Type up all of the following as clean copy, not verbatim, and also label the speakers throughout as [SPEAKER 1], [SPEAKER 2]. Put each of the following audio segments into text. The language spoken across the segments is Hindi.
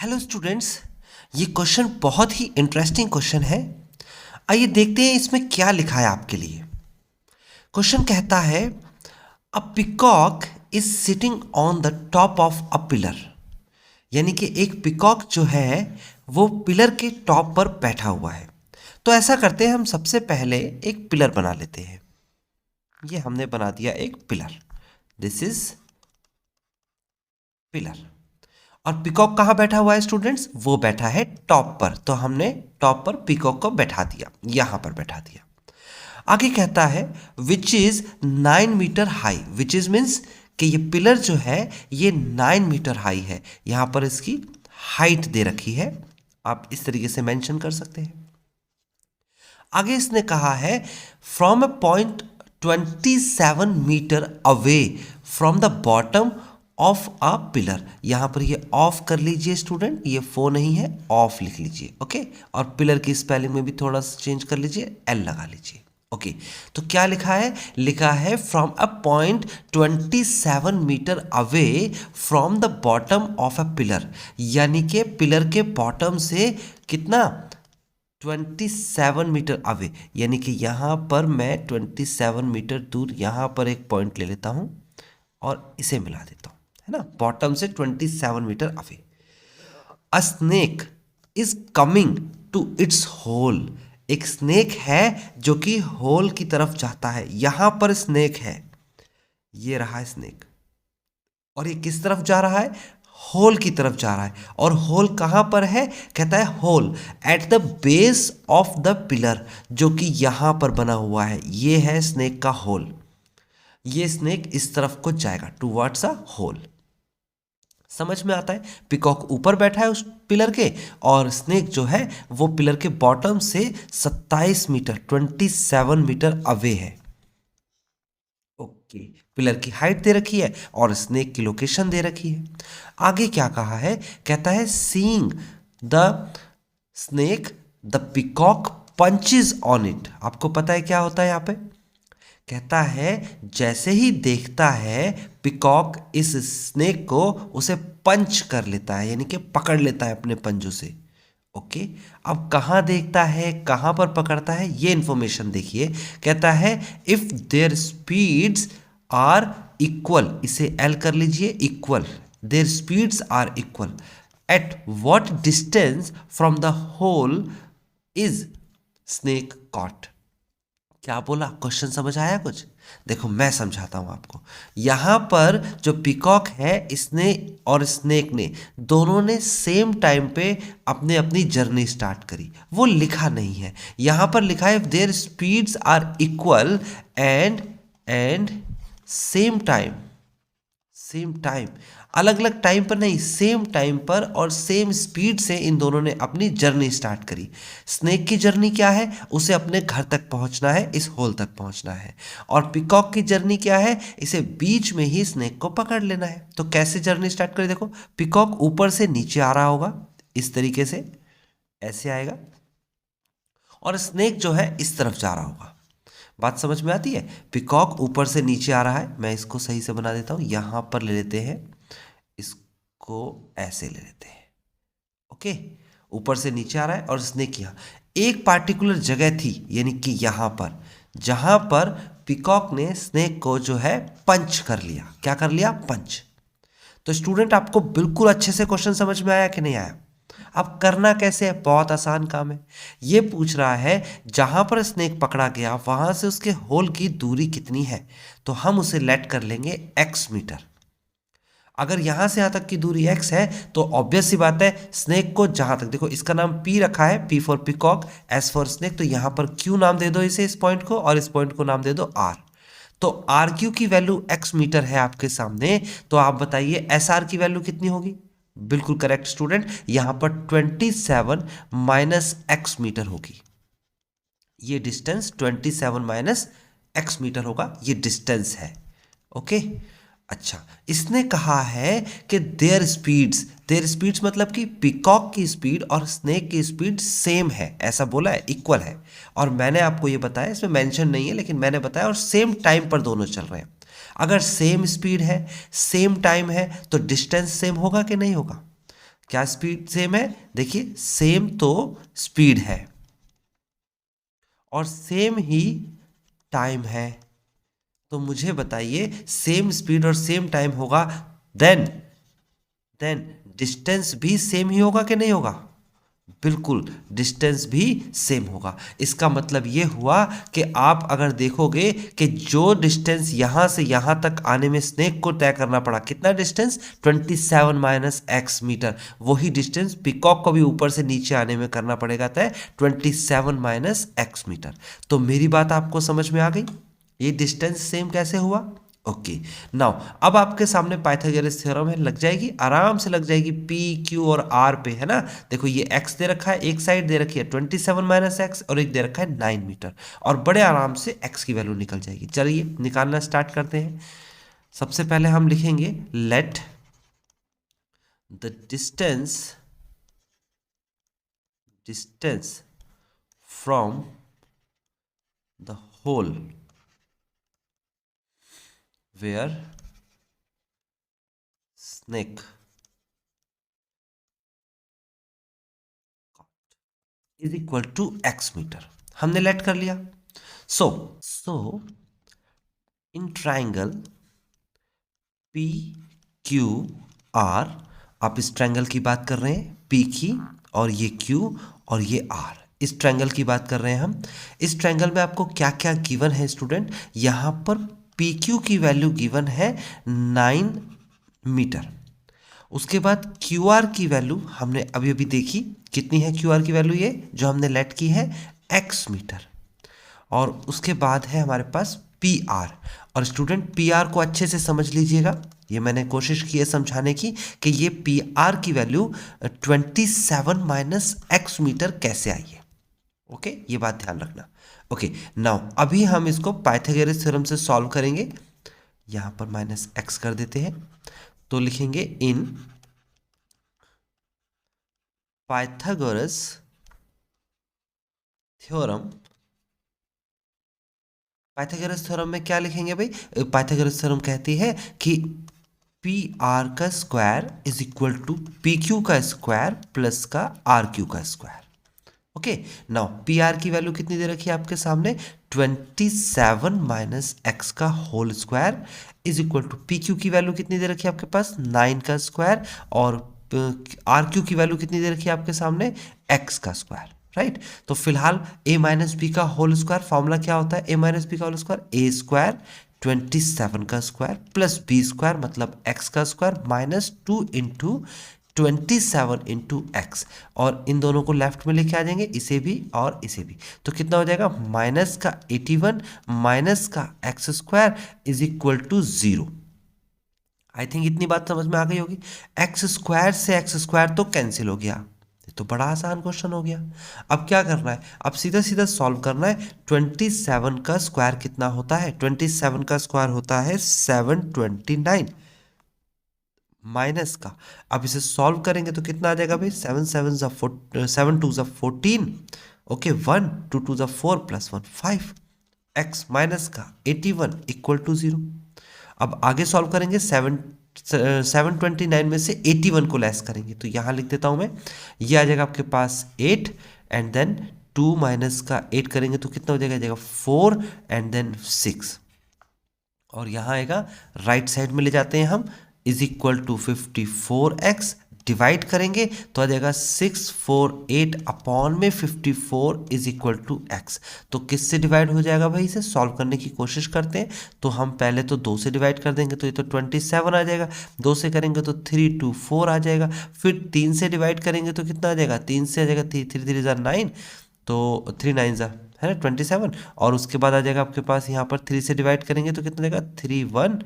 [SPEAKER 1] हेलो स्टूडेंट्स, ये क्वेश्चन बहुत ही इंटरेस्टिंग क्वेश्चन है। आइए देखते हैं इसमें क्या लिखा है आपके लिए। क्वेश्चन कहता है अ peacock is sitting on the top of a pillar. यानी कि एक पिकॉक जो है वो पिलर के टॉप पर बैठा हुआ है। तो ऐसा करते हैं, हम सबसे पहले एक पिलर बना लेते हैं। ये हमने बना दिया एक पिलर। This is pillar. और पिकॉक कहाँ बैठा हुआ है स्टूडेंट्स? वो बैठा है टॉप पर। तो हमने टॉप पर पिकॉक को बैठा दिया, यहां पर बैठा दिया। आगे कहता है which is 9 meter high. Which is means कि ये पिलर जो है ये 9 मीटर हाई है। यहां पर इसकी हाइट दे रखी है, आप इस तरीके से मेंशन कर सकते हैं। आगे इसने कहा है from a point 27 meter away from the bottom of a pillar. यहां पर ये ऑफ कर लीजिए स्टूडेंट, ये फो नहीं है, ऑफ लिख लीजिए। ओके, और पिलर की स्पेलिंग में भी थोड़ा सा चेंज कर लीजिए, एल लगा लीजिए। ओके, तो क्या लिखा है? लिखा है from a point 27 meter away from the bottom of a pillar. यानी कि पिलर के बॉटम से कितना? 27 मीटर अवे। यानी कि यहां पर मैं 27 मीटर दूर यहां पर एक पॉइंट ले लेता हूं और इसे मिला देता हूं, है ना। बॉटम से 27 meter away. A snake is coming to its hole. एक स्नेक है जो कि होल की तरफ जाता है। यहां पर स्नेक है, ये रहा स्नेक, और ये किस तरफ जा रहा है? होल की तरफ जा रहा है। और होल कहां पर है? कहता है hole at the base of the pillar, जो कि यहां पर बना हुआ है। ये है स्नेक का होल। ये स्नेक इस तरफ को जाएगा टूवर्ड्स अ होल। समझ में आता है? पिकॉक ऊपर बैठा है उस पिलर के, और स्नेक जो है वो पिलर के बॉटम से 27 मीटर अवे है। ओके, पिलर की हाइट दे रखी है और स्नेक की लोकेशन दे रखी है। आगे क्या कहा है? कहता है seeing the snake the peacock punches on it. आपको पता है क्या होता है यहाँ पे? कहता है जैसे ही देखता है पिकॉक इस स्नेक को, उसे पंच कर लेता है, यानी कि पकड़ लेता है अपने पंजों से। ओके, अब कहाँ देखता है, कहाँ पर पकड़ता है, ये इंफॉर्मेशन देखिए। कहता है if their speeds are equal, इसे एल कर लीजिए, equal, their speeds are equal, at what distance from the hole is snake caught. क्या बोला? क्वेश्चन समझ आया कुछ? देखो मैं समझाता हूं आपको। यहां पर जो पिकॉक है, इसने और स्नेक ने, दोनों ने सेम टाइम पे अपने अपनी जर्नी स्टार्ट करी। वो लिखा नहीं है, यहां पर लिखा है their speeds are equal and same time. Same time, अलग अलग टाइम पर नहीं, सेम टाइम पर और सेम स्पीड से इन दोनों ने अपनी जर्नी स्टार्ट करी। स्नेक की जर्नी क्या है? उसे अपने घर तक पहुंचना है, इस होल तक पहुंचना है। और पिकॉक की जर्नी क्या है? इसे बीच में ही स्नेक को पकड़ लेना है। तो कैसे जर्नी स्टार्ट करें? देखो, पिकॉक ऊपर से नीचे आ रहा होगा, इस तरीके से ऐसे आएगा, और स्नेक जो है इस तरफ जा रहा होगा। बात समझ में आती है? पिकॉक ऊपर से नीचे आ रहा है, मैं इसको सही से बना देता हूं, यहां पर ले लेते हैं, इसको ऐसे ले लेते हैं। ओके, ऊपर से नीचे आ रहा है और स्नेक यहां एक पार्टिकुलर जगह थी, यानी कि यहां पर, जहां पर पिकॉक ने स्नेक को जो है पंच कर लिया। क्या कर लिया? पंच। तो स्टूडेंट, आपको बिल्कुल अच्छे से क्वेश्चन समझ में आया कि नहीं आया? अब करना कैसे है? बहुत आसान काम है। ये पूछ रहा है जहां पर स्नेक पकड़ा गया वहां से उसके होल की दूरी कितनी है। तो हम उसे लेट कर लेंगे x मीटर। अगर यहां से यहां तक की दूरी x है तो ऑब्वियस सी बात है, स्नेक को जहां तक, देखो इसका नाम p रखा है, p for peacock, s for snake, तो यहां पर q नाम दे दो इसे, इस पॉइंट को, और इस पॉइंट को नाम दे दो r। तो आर क्यू की वैल्यू x मीटर है आपके सामने। तो आप बताइए एस आर की वैल्यू कितनी होगी? बिल्कुल करेक्ट स्टूडेंट, यहां पर 27 माइनस एक्स मीटर होगी। ये डिस्टेंस 27 माइनस एक्स मीटर होगा, ये डिस्टेंस है। ओके, अच्छा, इसने कहा है कि देयर स्पीड्स मतलब कि पिकॉक की स्पीड और स्नेक की स्पीड सेम है, ऐसा बोला है, इक्वल है। और मैंने आपको ये बताया, इसमें मेंशन नहीं है लेकिन मैंने बताया, और सेम टाइम पर दोनों चल रहे हैं। अगर सेम स्पीड है, सेम टाइम है, तो डिस्टेंस सेम होगा कि नहीं होगा? क्या स्पीड सेम है? देखिए सेम तो स्पीड है और सेम ही टाइम है। तो मुझे बताइए सेम स्पीड और सेम टाइम होगा, देन डिस्टेंस भी सेम ही होगा कि नहीं होगा? बिल्कुल, डिस्टेंस भी सेम होगा। इसका मतलब ये हुआ कि आप अगर देखोगे कि जो डिस्टेंस यहाँ से यहाँ तक आने में स्नेक को तय करना पड़ा, कितना डिस्टेंस? 27 minus X meter. वही डिस्टेंस पिकॉक को भी ऊपर से नीचे आने में करना पड़ेगा तय, 27 माइनस एक्स मीटर। तो मेरी बात आपको समझ में आ गई, ये डिस्टेंस सेम कैसे हुआ? ओके नाउ अब आपके सामने पाइथागोरस थ्योरम है, लग जाएगी, आराम से लग जाएगी पी क्यू और आर पे, है ना। देखो ये एक्स दे रखा है, एक साइड दे रखी है 27 माइनस एक्स और एक दे रखा है 9 मीटर, और बड़े आराम से एक्स की वैल्यू निकल जाएगी। चलिए निकालना स्टार्ट करते हैं। सबसे पहले हम लिखेंगे let the distance from the hole where snake is equal to x metre. हमने लेट कर लिया। So in triangle P Q R, आप इस ट्राइंगल की बात कर रहे हैं, पी की, और ये क्यू और ये आर, इस ट्राइंगल की बात कर रहे हैं हम। इस ट्राइंगल में आपको क्या क्या गिवन है स्टूडेंट? यहाँ पर पी क्यू की वैल्यू गिवन है 9 मीटर। उसके बाद क्यू आर की वैल्यू हमने अभी अभी देखी, कितनी है क्यू आर की वैल्यू? ये जो हमने लेट की है एक्स मीटर। और उसके बाद है हमारे पास पी आर। और स्टूडेंट पी आर को अच्छे से समझ लीजिएगा, ये मैंने कोशिश की है समझाने की कि ये पी आर की वैल्यू 27 माइनस एक्स मीटर कैसे आई है। ओके, ये बात ध्यान रखना। ओके नाउ अभी हम इसको पाइथागोरस थ्योरम से सॉल्व करेंगे। यहां पर माइनस एक्स कर देते हैं, तो लिखेंगे इन पाइथागोरस थ्योरम। पाइथागोरस थ्योरम में क्या लिखेंगे भाई? पाइथागोरस थ्योरम कहती है कि पी आर का square is equal to P Q का स्क्वायर प्लस का आर क्यू का square. Okay now P R की वैल्यू कितनी दे रखी है आपके सामने? 27 माइनस एक्स का whole square is equal to P Q की वैल्यू कितनी दे रखी है आपके पास? 9 का स्क्वायर, और आर क्यू की वैल्यू कितनी दे रखी है आपके सामने? एक्स का स्क्वायर, राइट। तो फिलहाल ए माइनस बी का होल स्क्वायर, फॉर्मूला क्या होता है? ए माइनस बी का होल स्क्वायर, ए स्क्वायर 27 का स्क्वायर प्लस बी स्क्वायर मतलब एक्स का square minus 2 into 27 into x, और इन दोनों को लेफ्ट में लेके आ जाएंगे, इसे भी और इसे भी। तो कितना हो जाएगा? माइनस का 81 माइनस का X square is equal to 0। I think इतनी बात समझ में आ गई होगी। एक्स स्क्वायर से एक्स स्क्वायर तो कैंसिल हो गया, ये तो बड़ा आसान क्वेश्चन हो गया। अब क्या करना है? अब सीधा सीधा सॉल्व करना है। 27 का स्क्वायर कितना होता है? 27 का स्क्वायर होता है 729 माइनस का, अब इसे सॉल्व करेंगे तो कितना आ जाएगा भाई? 7 to 14, okay 1 2 to 4 plus 1 5, X minus का 81 इक्वल टू 0। अब आगे सॉल्व करेंगे, 729 में से 81 को लेस करेंगे, तो यहाँ लिख देता हूँ मैं, ये आ जाएगा आपके पास 8 एंड देन 2 माइनस का 8 करेंगे तो कितना हो जाएगा? 4 एंड देन 6, और यहाँ आएगा राइट साइड में ले जाते हैं हम, is equal to 54x, divide करेंगे तो आ जाएगा 648 अपॉन में 54 इज इक्वल टू x। तो किससे डिवाइड हो जाएगा भाई? इसे सॉल्व करने की कोशिश करते हैं। तो हम पहले तो 2 से डिवाइड कर देंगे तो ये तो 27 आ जाएगा, 2 से करेंगे तो 3 2 4 आ जाएगा, फिर 3 से डिवाइड करेंगे तो कितना आ जाएगा? 3 से आ जाएगा 3 3 3 9, तो 3 9 है ना 27, और उसके बाद आ जाएगा आपके पास यहाँ पर 3 से डिवाइड करेंगे तो कितना जाएगा? 3 1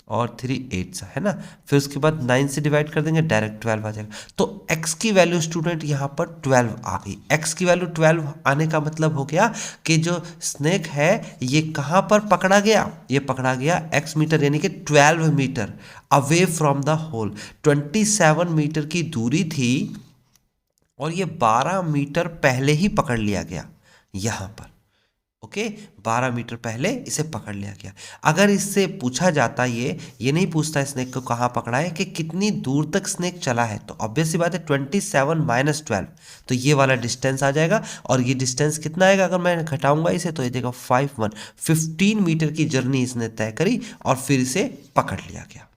[SPEAKER 1] और 3 8 है ना, फिर उसके बाद 9 से डिवाइड कर देंगे, डायरेक्ट 12 आ जाएगा। तो x की वैल्यू स्टूडेंट यहाँ पर 12 आ गई। x की वैल्यू 12 आने का मतलब हो गया कि जो स्नेक है ये कहाँ पर पकड़ा गया? ये पकड़ा गया x मीटर, यानी कि 12 meter away from the hole. 27 meter की दूरी थी और ये 12 मीटर पहले ही पकड़ लिया गया यहाँ पर, ओके 12 मीटर पहले इसे पकड़ लिया गया। अगर इससे पूछा जाता ये नहीं पूछता स्नेक को कहाँ पकड़ा है कि कितनी दूर तक स्नेक चला है, तो ऑब्वियस सी बात है 27 माइनस 12, तो ये वाला डिस्टेंस आ जाएगा। और ये डिस्टेंस कितना आएगा अगर मैं घटाऊंगा इसे, तो ये देगा 15 मीटर की जर्नी इसने तय करी और फिर इसे पकड़ लिया गया।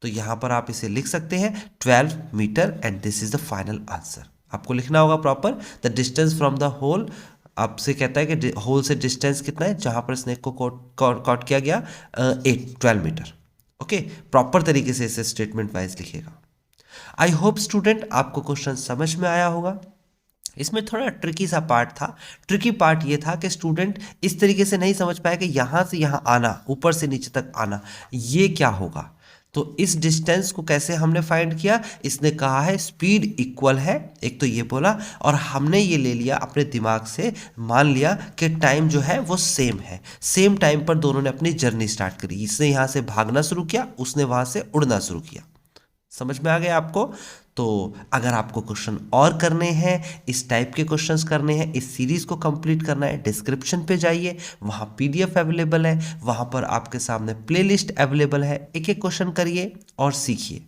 [SPEAKER 1] तो यहाँ पर आप इसे लिख सकते हैं 12 meter and this is the final answer. आपको लिखना होगा proper the distance from the hole. आपसे कहता है कि होल से डिस्टेंस कितना है जहाँ पर स्नेक को कॉट किया गया 12 मीटर। ओके प्रॉपर तरीके से इसे स्टेटमेंट वाइज लिखिएगा। आई होप स्टूडेंट आपको क्वेश्चन समझ में आया होगा। इसमें थोड़ा ट्रिकी सा पार्ट था। ट्रिकी पार्ट ये था कि स्टूडेंट इस तरीके से नहीं समझ पाया कि यहाँ से यहाँ आना, ऊपर से नीचे तक आना, ये क्या होगा। तो इस डिस्टेंस को कैसे हमने फाइंड किया, इसने कहा है स्पीड इक्वल है, एक तो ये बोला, और हमने ये ले लिया अपने दिमाग से, मान लिया कि टाइम जो है वो सेम है, सेम टाइम पर दोनों ने अपनी जर्नी स्टार्ट करी। इसने यहाँ से भागना शुरू किया, उसने वहाँ से उड़ना शुरू किया। समझ में आ गया आपको। तो अगर आपको क्वेश्चन और करने हैं, इस टाइप के क्वेश्चंस करने हैं, इस सीरीज़ को कंप्लीट करना है, डिस्क्रिप्शन पे जाइए, वहाँ पीडीएफ अवेलेबल है, वहाँ पर आपके सामने प्लेलिस्ट अवेलेबल है, एक एक क्वेश्चन करिए और सीखिए।